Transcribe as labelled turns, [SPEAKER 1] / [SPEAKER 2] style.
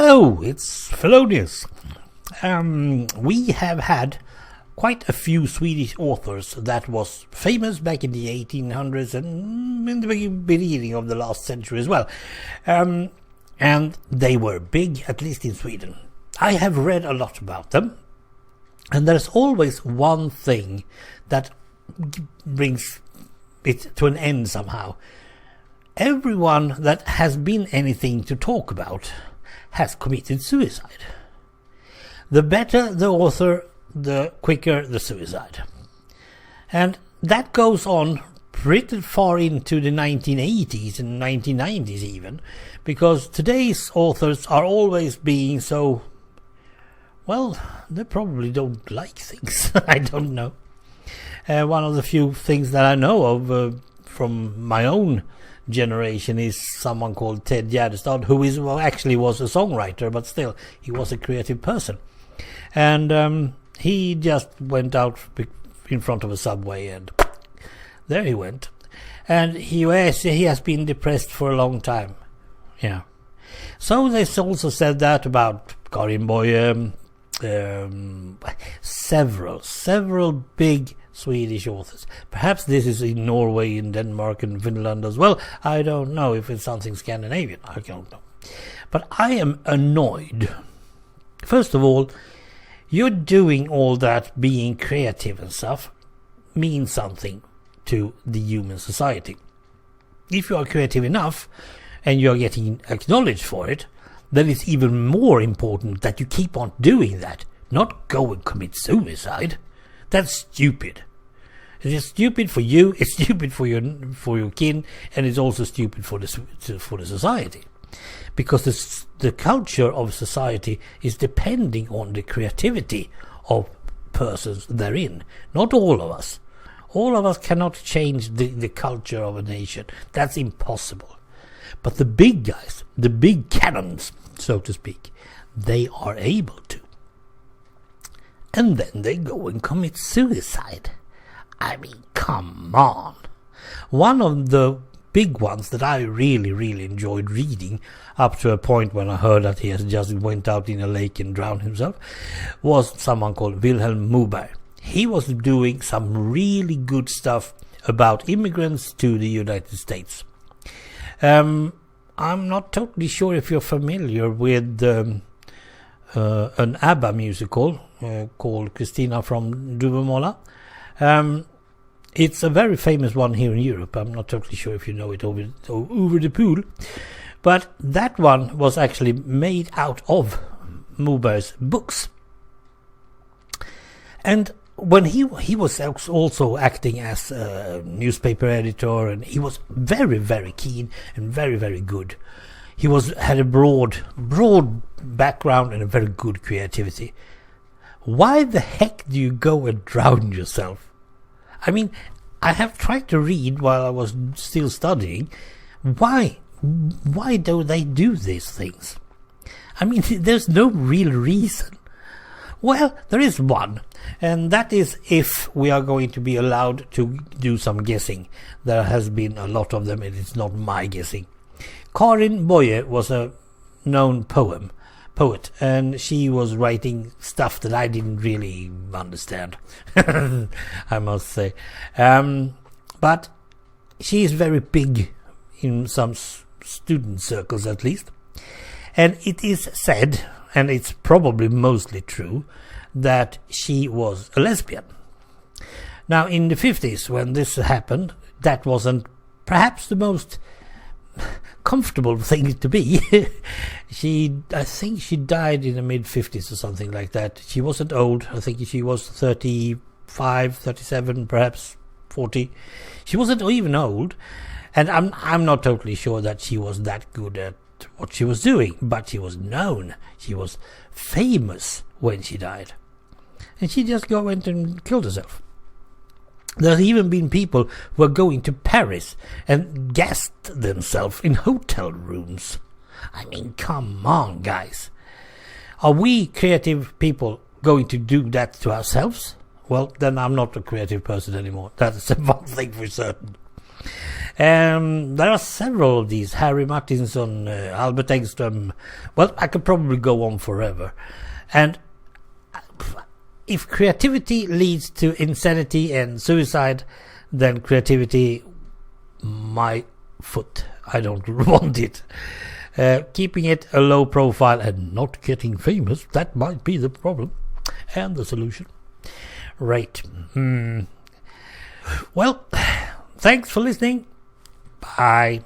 [SPEAKER 1] Hello, it's Fellonius. We have had quite a few Swedish authors that was famous back in the 1800s and in the beginning of the last century as well. And they were big, at least in Sweden. I have read a lot about them. And there's always one thing that brings it to an end somehow. Everyone that has been anything to talk about has committed suicide. The better the author, the quicker the suicide. And that goes on pretty far into the 1980s and 1990s even, because today's authors are always being so, well, they probably don't like things. I don't know. One of the few things that I know of from my own generation is someone called Ted Gärdestad, who actually was a songwriter, but still he was a creative person. And he just went out in front of a subway and there he went. And he has been depressed for a long time. Yeah. So they also said that about Karin Boye, several big Swedish authors. Perhaps this is in Norway, in Denmark and Finland as well. I don't know if it's something Scandinavian. I don't know. But I am annoyed. First of all, you're doing all that, being creative and stuff, means something to the human society. If you are creative enough and you're getting acknowledged for it, then it's even more important that you keep on doing that, not go and commit suicide. That's stupid. It is stupid for you, it's stupid for your kin, and it's also stupid for the society. Because the culture of society is depending on the creativity of persons therein. Not all of us. All of us cannot change the culture of a nation. That's impossible. But the big guys, the big cannons, so to speak, they are able to. And then they go and commit suicide. I mean, come on. One of the big ones that I really enjoyed reading, up to a point when I heard that he has just went out in a lake and drowned himself, was someone called Vilhelm Moberg. He was doing some really good stuff about immigrants to the United States. I'm not totally sure if you're familiar with an ABBA musical called Christina from Duvemåla. It's a very famous one here in Europe. I'm not totally sure if you know it over the pool. But that one was actually made out of Moberg's books. And when he was also acting as a newspaper editor, and he was very keen and very good. He had a broad background and a very good creativity. Why the heck do you go and drown yourself? I mean, I have tried to read while I was still studying. Why do they do these things? I mean, there's no real reason. Well, there is one, and that is if we are going to be allowed to do some guessing. There has been a lot of them, and it's not my guessing. Karin Boye was a known poet, and she was writing stuff that I didn't really understand, I must say. But she is very big in some student circles at least. And it is said, and it's probably mostly true, that she was a lesbian. Now, in the 50s, when this happened, that wasn't perhaps the most comfortable thing to be. I think she died in the mid-50s or something like that. She wasn't old. I think she was 35, 37, perhaps 40. She wasn't even old. And I'm not totally sure that she was that good at what she was doing, but she was known. She was famous when she died. And she just went and killed herself. There's even been people who are going to Paris and gassed themselves in hotel rooms. I mean, come on, guys. Are we creative people going to do that to ourselves? Well, then I'm not a creative person anymore. That's one thing for certain. There are several of these. Harry Martinson, Albert Engström. Well, I could probably go on forever. And if creativity leads to insanity and suicide, then creativity, my foot. I don't want it. Keeping it a low profile and not getting famous, that might be the problem and the solution. Right. Well, thanks for listening. Bye.